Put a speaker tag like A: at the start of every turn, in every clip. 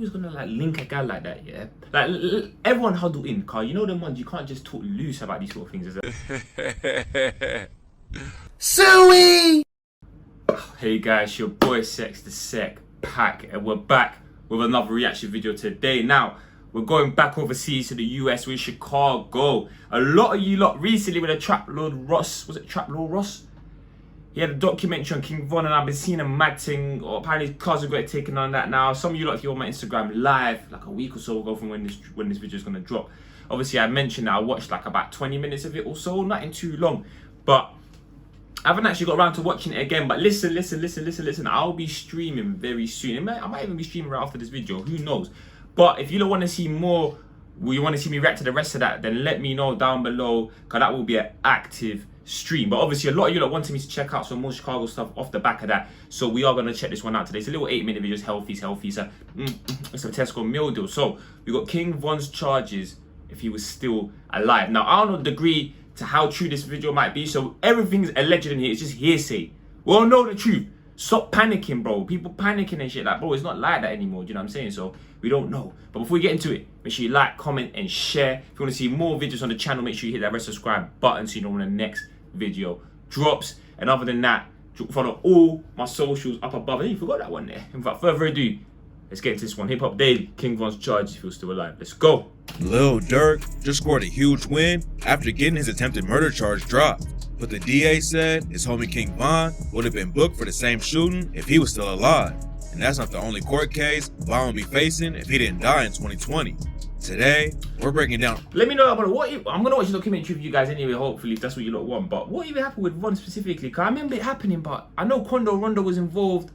A: was gonna like link a guy like that, yeah? Like everyone huddle in, car. You know them ones you can't just talk loose about these sort of things, is it?
B: Suey!
A: Hey guys, your boy TheSecPaq, and we're back with another reaction video today. Now, we're going back overseas to the US, we're in Chicago. A lot of you lot recently with the Trap Lord Ross, was it Trap Lord Ross? He had a documentary on King Von, and I've been seeing him mad thing, or apparently his cousin got it taken on that now. Some of you lot, if you're on my Instagram live, like a week or so ago from when this video is gonna drop. Obviously, I mentioned that I watched like about 20 minutes of it or so, nothing too long. But I haven't actually got around to watching it again. But listen. I'll be streaming very soon. I might even be streaming right after this video, who knows. But if you don't want to see more, you want to see me react to the rest of that, then let me know down below, because that will be an active stream. But obviously a lot of you that wanted me to check out some more Chicago stuff off the back of that, so we are going to check this one out today. It's a little 8-minute video, just healthy. It's a Tesco meal deal. So we got King Von's charges if he was still alive. Now I don't know the degree to how true this video might be, so everything's alleged in here. It's just hearsay. We all know the truth. Stop panicking, bro. People panicking and shit, like, bro, it's not like that anymore. Do you know what I'm saying? So we don't know. But before we get into it, make sure you like, comment, and share. If you want to see more videos on the channel, make sure you hit that red subscribe button so you know when the next video drops. And other than that, follow all my socials up above. I think you forgot that one there. Without further ado, let's get into this one. Hip Hop Daily, King Von's charges if he was still alive. Let's go.
B: Lil Durk just scored a huge win after getting his attempted murder charge dropped. But the DA said his homie King Von would have been booked for the same shooting if he was still alive. And that's not the only court case Von would be facing if he didn't die in 2020. Today, we're breaking down.
A: Let me know about what I'm gonna watch the documentary with you guys anyway, hopefully, if that's what you lot want. But what even happened with Von specifically? Because I remember it happening, but I know Rondo was involved.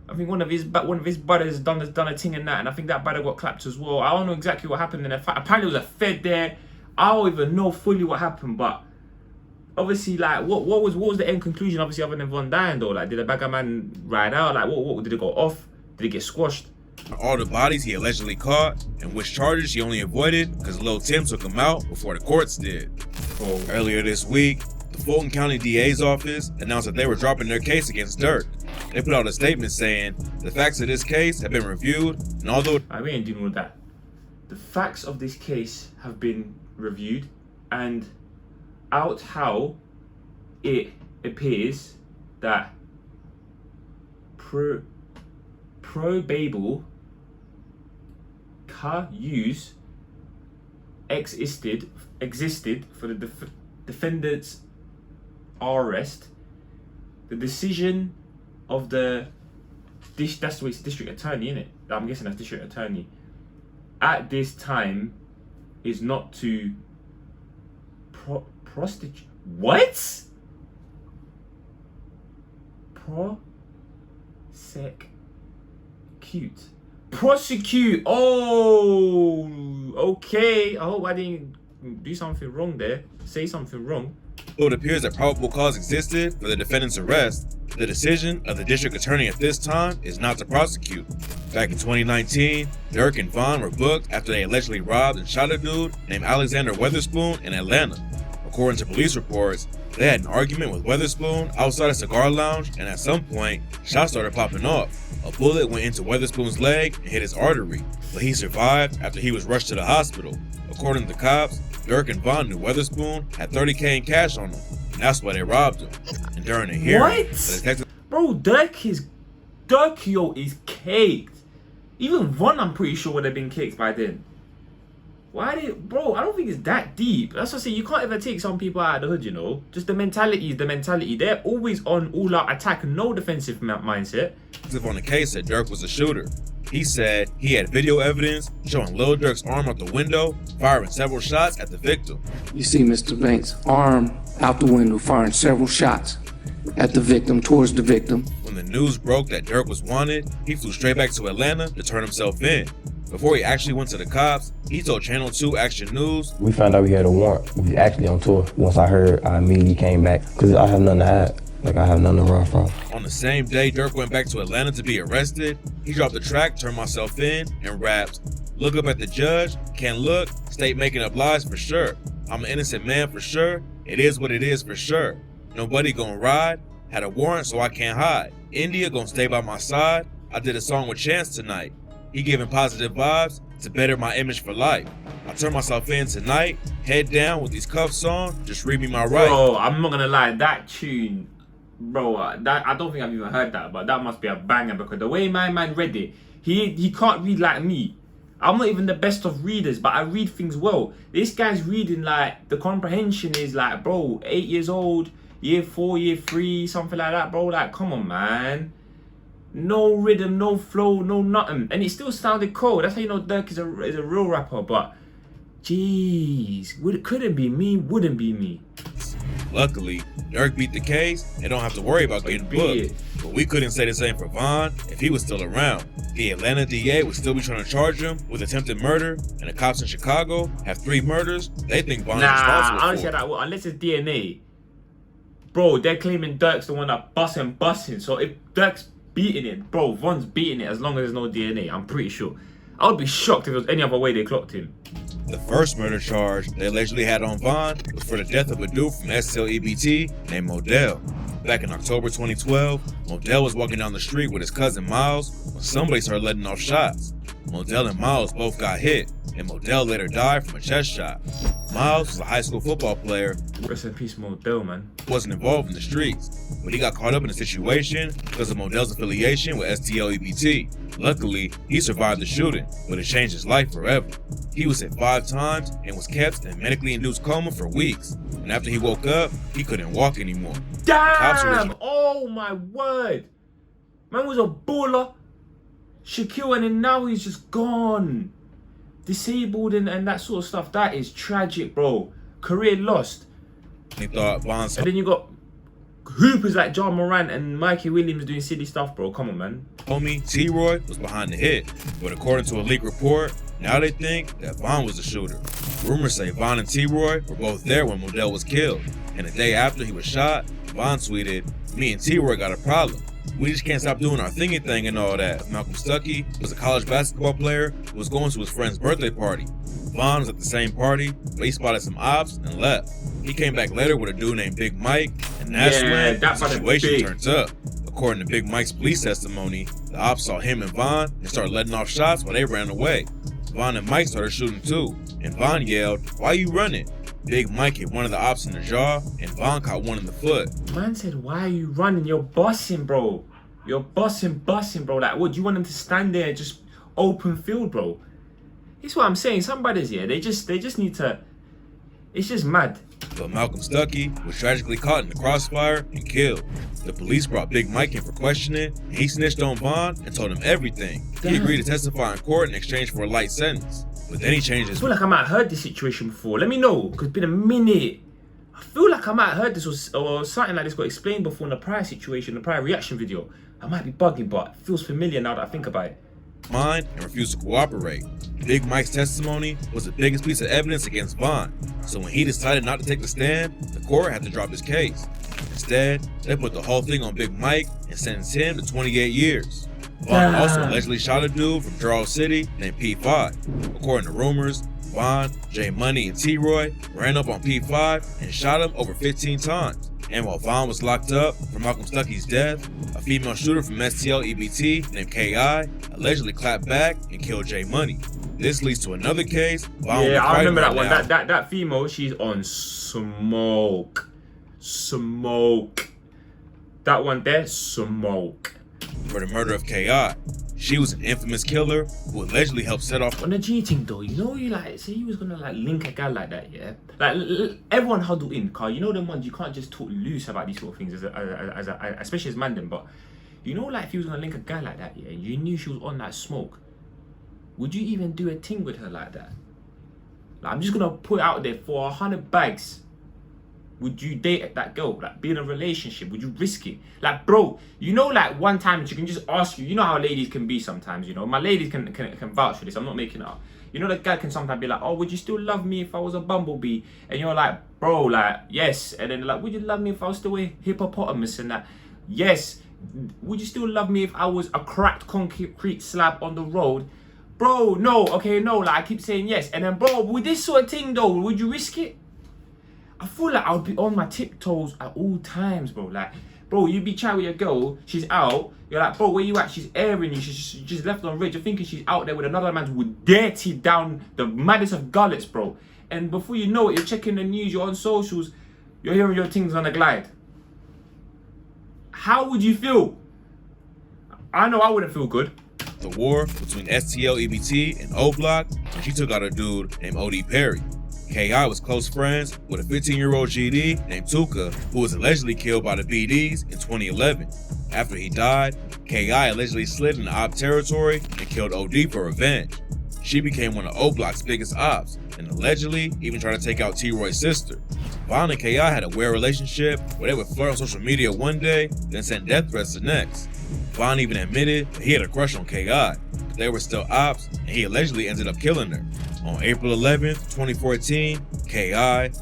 A: I think one of his brothers done a thing and that, and I think that brother got clapped as well. I don't know exactly what happened in the fight. Apparently, it was a Fed there. I don't even know fully what happened, but obviously, like, what was the end conclusion? Obviously, other than Von dying, though, like, did the bagger man ride out? Like, what did it go off? Did it get squashed?
B: All the bodies he allegedly caught, and which charges he only avoided because Lil Tim took him out before the courts did.
A: Oh.
B: Earlier this week, the Fulton County DA's office announced that they were dropping their case against Durk. They put out a statement saying the facts of this case have been reviewed, and although
A: we ain't dealing with that. The facts of this case have been reviewed, and out how it appears that probable use existed for the defendant's arrest. The decision of that's the way it's district attorney, innit? I'm guessing that's district attorney. At this time is not to prosecute. What? Prosecute. Oh, okay. I hope I didn't do something wrong there. Say something wrong.
B: it appears that probable cause existed for the defendant's arrest, the decision of the district attorney at this time is not to prosecute. Back in 2019, Durk and Von were booked after they allegedly robbed and shot a dude named Alexander Weatherspoon in Atlanta. According to police reports, they had an argument with Weatherspoon outside a cigar lounge, and at some point, shots started popping off. A bullet went into Weatherspoon's leg and hit his artery, but he survived after he was rushed to the hospital. According to the cops, Durk and Von knew Weatherspoon had $30K in cash on him, and that's why they robbed him. And during a hearing,
A: Bro, Durkio is caked. Even Von, I'm pretty sure would have been caked by then. Bro, I don't think it's that deep. That's what I say, you can't ever take some people out of the hood, you know. Just the mentality is the mentality. They're always on all-out attack, no defensive mindset.
B: On the case that Durk was a shooter. He said he had video evidence showing Lil Durk's arm out the window, firing several shots at the victim.
C: You see Mr. Banks' arm out the window, firing several shots at the victim, towards the victim.
B: When the news broke that Durk was wanted, he flew straight back to Atlanta to turn himself in. Before he actually went to the cops, he told Channel 2 Action News,
D: "We found out we had a warrant. We was actually on tour. Once I heard, I immediately came back because I have nothing to hide. Like, I have nothing to run from."
B: On the same day Durk went back to Atlanta to be arrested, he dropped the track, Turn Myself In, and rapped, "Look up at the judge, can't look, state making up lies for sure. I'm an innocent man for sure, it is what it is for sure. Nobody gonna ride, had a warrant so I can't hide. India gonna stay by my side, I did a song with Chance tonight. He giving positive vibes to better my image for life. I turn myself in tonight, head down with these cuffs on, just read me my right.
A: Bro, I'm not gonna lie, that tune, bro, that I don't think I've even heard that, but that must be a banger because the way my man read it, he can't read like me. I'm not even the best of readers, but I read things well. This guy's reading like, the comprehension is like, bro, 8 years old, year 4, year 3, something like that, bro. Like, come on, man. No rhythm, no flow, no nothing. And it still sounded cool. That's how you know Dirk is a real rapper, but jeez, couldn't be me, wouldn't be me.
B: Luckily, Dirk beat the case and don't have to worry about getting booked. But we couldn't say the same for Von if he was still around. The Atlanta DA would still be trying to charge him with attempted murder, and the cops in Chicago have 3 murders they think Von is responsible for.
A: Honestly, like, well, unless it's DNA, bro, they're claiming Dirk's the one that busting. So if Dirk's beating it, bro, Von's beating it as long as there's no DNA, I'm pretty sure. I would be shocked if there was any other way they clocked him.
B: The first murder charge they allegedly had on Von was for the death of a dude from STL EBT named Modell. Back in October 2012, Modell was walking down the street with his cousin Miles when somebody started letting off shots. Modell and Miles both got hit, and Modell later died from a chest shot. Miles was a high school football player.
A: Rest in peace, Modell, man.
B: Wasn't involved in the streets, but he got caught up in the situation because of Modell's affiliation with STL EBT. Luckily, he survived the shooting, but it changed his life forever. He was hit 5 times and was kept in a medically induced coma for weeks. And after he woke up, he couldn't walk anymore.
A: Damn! Oh my word! Man was a baller. Shaquille, and then now he's just gone. Disabled and that sort of stuff. That is tragic, bro. Career lost.
B: He thought Von's
A: And then you got hoopers like John Morant and Mikey Williams doing silly stuff, bro. Come on, man.
B: homie T-Roy was behind the hit. But according to a leaked report, now they think that Von was the shooter. Rumors say Von and T-Roy were both there when Modell was killed. And the day after he was shot, Von tweeted, "Me and T-Roy got a problem. We just can't stop doing our thingy thing and all that." Malcolm Stuckey was a college basketball player who was going to his friend's birthday party. Von was at the same party, but he spotted some ops and left. He came back later with a dude named Big Mike, and that's when the situation turns up. According to Big Mike's police testimony, the ops saw him and Von and started letting off shots while they ran away. Von and Mike started shooting too, and Von yelled, "Why you running?" Big Mike hit one of the ops in the jaw, and Von caught one in the foot.
A: Man said, "Why are you running? You're bossing, bro. You're bossing, bro. Like, what, do you want them to stand there just open field, bro?" That's what I'm saying. Some brothers, yeah, they just need to. It's just mad.
B: But Malcolm Stuckey was tragically caught in the crossfire and killed. The police brought Big Mike in for questioning, and he snitched on Von and told him everything. He agreed to testify in court in exchange for a light sentence. But then he changed his.
A: I feel like I might have heard this situation before. Let me know, because it's been a minute. I feel like I might have heard this or something like this got explained before in the prior situation, the prior reaction video. I might be bugging, but it feels familiar now that I think about it.
B: Mind and refused to cooperate. Big Mike's testimony was the biggest piece of evidence against Von, so when he decided not to take the stand, the court had to drop his case. Instead, they put the whole thing on Big Mike and sentenced him to 28 years. Von also allegedly shot a dude from Charles City named P5. According to rumors, Von, J Money, and T-Roy ran up on P5 and shot him over 15 times. And while Von was locked up for Malcolm Stuckey's death, a female shooter from STL EBT named K.I. allegedly clapped back and killed J Money. This leads to another case. Von
A: Yeah, I remember that one. That female, she's on smoke. That one there, smoke.
B: For the murder of K.I. She was an infamous killer who allegedly helped set off
A: on the G thing though. You know, you like say you was gonna like link a guy like that, yeah. Like everyone huddle in, car. You know them ones you can't just talk loose about these sort of things especially as man them. But you know, like if you was gonna link a guy like that, yeah, and you knew she was on that smoke, would you even do a thing with her like that? Like, I'm just gonna put it out there for 100 bags. Would you date that girl? Like, be in a relationship? Would you risk it? Like, bro, you know, like one time she can just ask you. You know how ladies can be sometimes. You know, my ladies can vouch for this. I'm not making it up. You know, the guy can sometimes be like, "Oh, would you still love me if I was a bumblebee?" And you're like, "Bro, like, yes." And then they're like, "Would you love me if I was still a hippopotamus?" And that, "Yes." "Would you still love me if I was a cracked concrete slab on the road?" "Bro, no." "Okay, no." Like, I keep saying yes. And then, bro, with this sort of thing though, would you risk it? I feel like I would be on my tiptoes at all times, bro. Like, Bro, you be chatting with your girl, she's out, you're like, bro, where you at? She's airing you, she's just left on red. You're thinking she's out there with another man who would dirty down the maddest of gullets, bro. And before you know it, you're checking the news, you're on socials, you're hearing your things on the glide. How would you feel? I know I wouldn't feel good.
B: The war between STL EBT and O Block when she took out a dude named OD Perry. KI was close friends with a 15-year-old GD named Tuka, who was allegedly killed by the BDs in 2011. After he died, KI allegedly slid into op territory and killed OD for revenge. She became one of O Block's biggest ops, and allegedly even tried to take out T-Roy's sister. Von and KI had a weird relationship where they would flirt on social media one day, then send death threats the next. Von even admitted that he had a crush on KI, but they were still ops, and he allegedly ended up killing her. On April 11th, 2014, KI,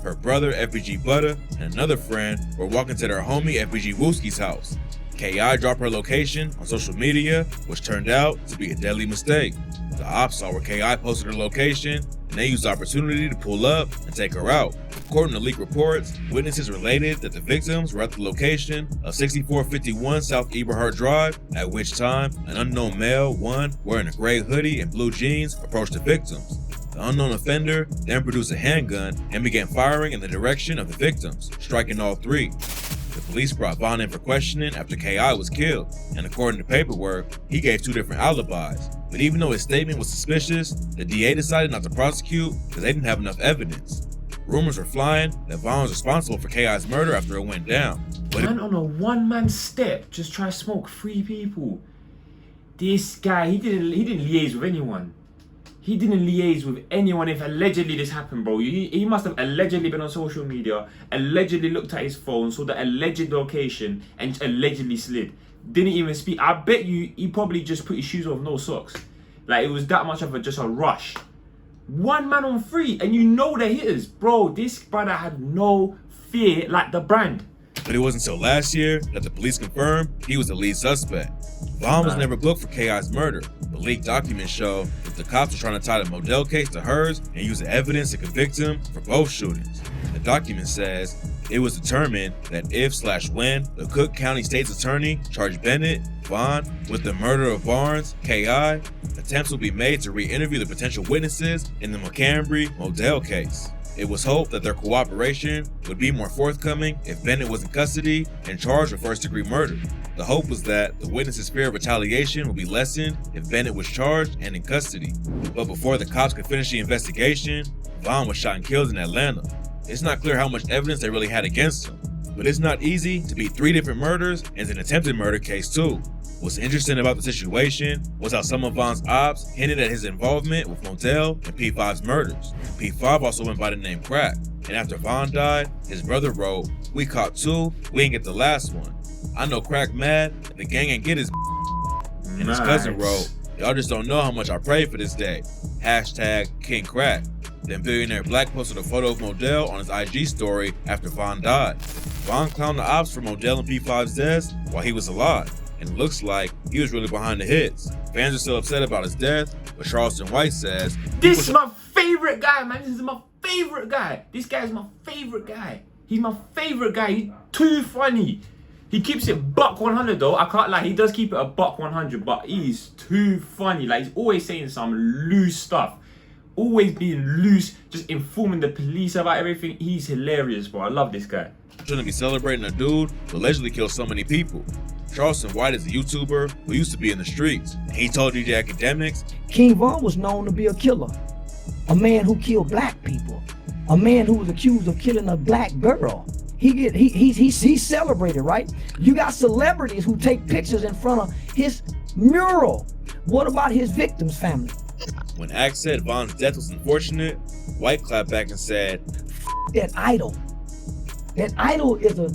B: her brother FBG Butter, and another friend were walking to their homie FBG Wooski's house. KI dropped her location on social media, which turned out to be a deadly mistake. The ops saw where KI posted her location, and they used the opportunity to pull up and take her out. According to leaked reports, witnesses related that the victims were at the location of 6451 South Eberhard Drive, at which time an unknown male, one wearing a gray hoodie and blue jeans, approached the victims. The unknown offender then produced a handgun and began firing in the direction of the victims, striking all three. The police brought Von in for questioning after KI was killed, and according to paperwork, he gave two different alibis. But even though his statement was suspicious, the DA decided not to prosecute because they didn't have enough evidence. Rumors were flying that Von was responsible for KI's murder after it went down. But
A: Man on a one-man step just try to smoke 3 people. This guy, he didn't liaise with anyone. He didn't liaise with anyone if allegedly this happened, bro. He must have allegedly been on social media, allegedly looked at his phone, saw the alleged location, and allegedly slid. Didn't even speak. I bet you he probably just put his shoes on with no socks. Like, it was that much of just a rush. 1 man on 3, and you know the hitters. Bro, this brother had no fear like the brand.
B: But it wasn't until last year that the police confirmed he was the lead suspect. Von was never booked for KI's murder, but leaked documents show that the cops were trying to tie the Modell case to hers and use the evidence to convict him for both shootings. The document says it was determined that if/when the Cook County State's Attorney charged Bennett, Von, with the murder of Barnes, KI, attempts will be made to re-interview the potential witnesses in the McCambry Modell case. It was hoped that their cooperation would be more forthcoming if Bennett was in custody and charged with first-degree murder. The hope was that the witnesses' fear of retaliation would be lessened if Bennett was charged and in custody. But before the cops could finish the investigation, Von was shot and killed in Atlanta. It's not clear how much evidence they really had against him, but it's not easy to beat 3 different murders and an attempted murder case too. What's interesting about the situation was how some of Von's ops hinted at his involvement with Modell and P5's murders. P5 also went by the name Crack, and after Von died, his brother wrote, "We caught 2, we ain't get the last one. I know Crack mad, the gang ain't get his." And his cousin wrote, "Y'all just don't know how much I prayed for this day. Hashtag King Crack." Then Billionaire Black posted a photo of Modell on his IG story after Von died. Von clowned the ops for Modell and P5's deaths while he was alive, and it looks like he was really behind the hits. Fans are still upset about his death, but Charleston White says,
A: "This is my favorite guy, man. This is my favorite guy. This guy is my favorite guy. He's my favorite guy. He's too funny. He keeps it buck 100 though. I can't lie. He does keep it a buck 100, but he's too funny. Like, he's always saying some loose stuff. Always being loose, just informing the police about everything. He's hilarious, bro. I love this guy.
B: Shouldn't be celebrating a dude who allegedly killed so many people. Charleston White is a YouTuber who used to be in the streets. And he told DJ Academics,
E: King Von was known to be a killer, a man who killed black people, a man who was accused of killing a black girl. He's celebrated, right? You got celebrities who take pictures in front of his mural. What about his victims' family?
B: When Axe said Von's death was unfortunate, White clapped back and said,
E: That idol. That idol is a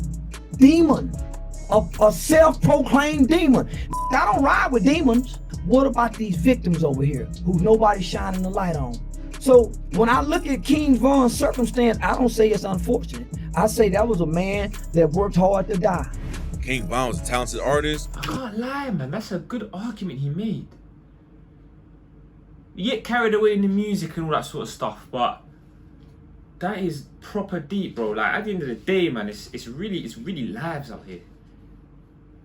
E: demon, a self-proclaimed demon. I don't ride with demons. What about these victims over here who nobody's shining the light on? So when I look at King Von's circumstance, I don't say it's unfortunate. I say that was a man that worked hard to die.
B: King Von was a talented artist.
A: I can't lie, man. That's a good argument he made. You get carried away in the music and all that sort of stuff, but that is proper deep, bro. Like, at the end of the day, man, it's really lives out here.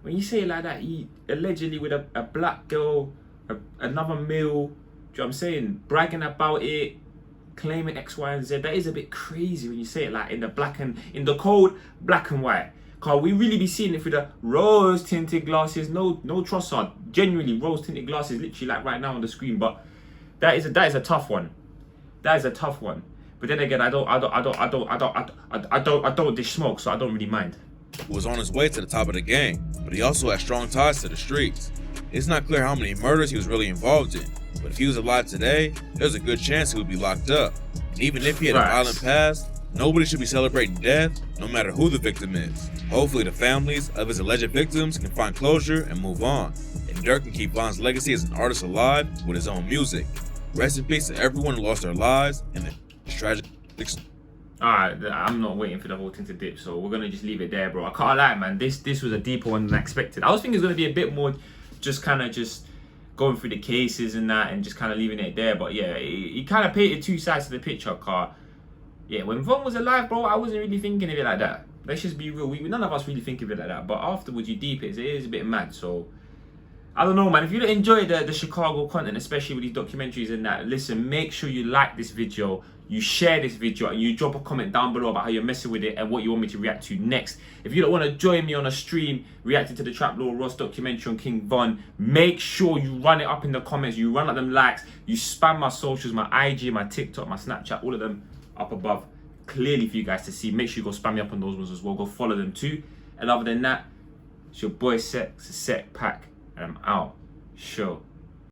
A: when you say it like that, he allegedly with a black girl, another male, do you know what I'm saying, bragging about it, claiming X, Y, and Z. That is a bit crazy when you say it like in the cold black and white. Cause we really be seeing it through the rose tinted glasses. No trust on. Genuinely rose tinted glasses, literally like right now on the screen. But that is a tough one. That is a tough one. But then again, I don't dish smoke, so I don't really mind.
B: Who was on his way to the top of the game, but he also had strong ties to the streets. It's not clear how many murders he was really involved in, but if he was alive today, there's a good chance he would be locked up. And even if he had a violent past, nobody should be celebrating death, no matter who the victim is. Hopefully the families of his alleged victims can find closure and move on, and Dirk can keep Von's legacy as an artist alive with his own music. Rest in peace to everyone who lost their lives in this tragic.
A: Alright, I'm not waiting for the whole thing to dip, so we're gonna just leave it there, bro. I can't lie, man. This was a deeper one than I expected. I was thinking it was gonna be a bit more just going through the cases and that, and just kind of leaving it there. But yeah, he kind of painted two sides to the picture, car. Yeah, when Von was alive, bro, I wasn't really thinking of it like that. Let's just be real. None of us really think of it like that. But afterwards, you deep it is a bit mad. So I don't know, man. If you enjoy the Chicago content, especially with these documentaries and that, listen, make sure you like this video, you share this video, and you drop a comment down below about how you're messing with it and what you want me to react to next. If you don't want to join me on a stream reacting to the Trap Lord Ross documentary on King Von, make sure you run it up in the comments, you run up them likes, you spam my socials, my IG, my TikTok, my Snapchat, all of them up above clearly for you guys to see. Make sure you go spam me up on those ones as well. Go follow them too. And other than that, it's your boy Sec, TheSecPaq, and I'm out. Sure.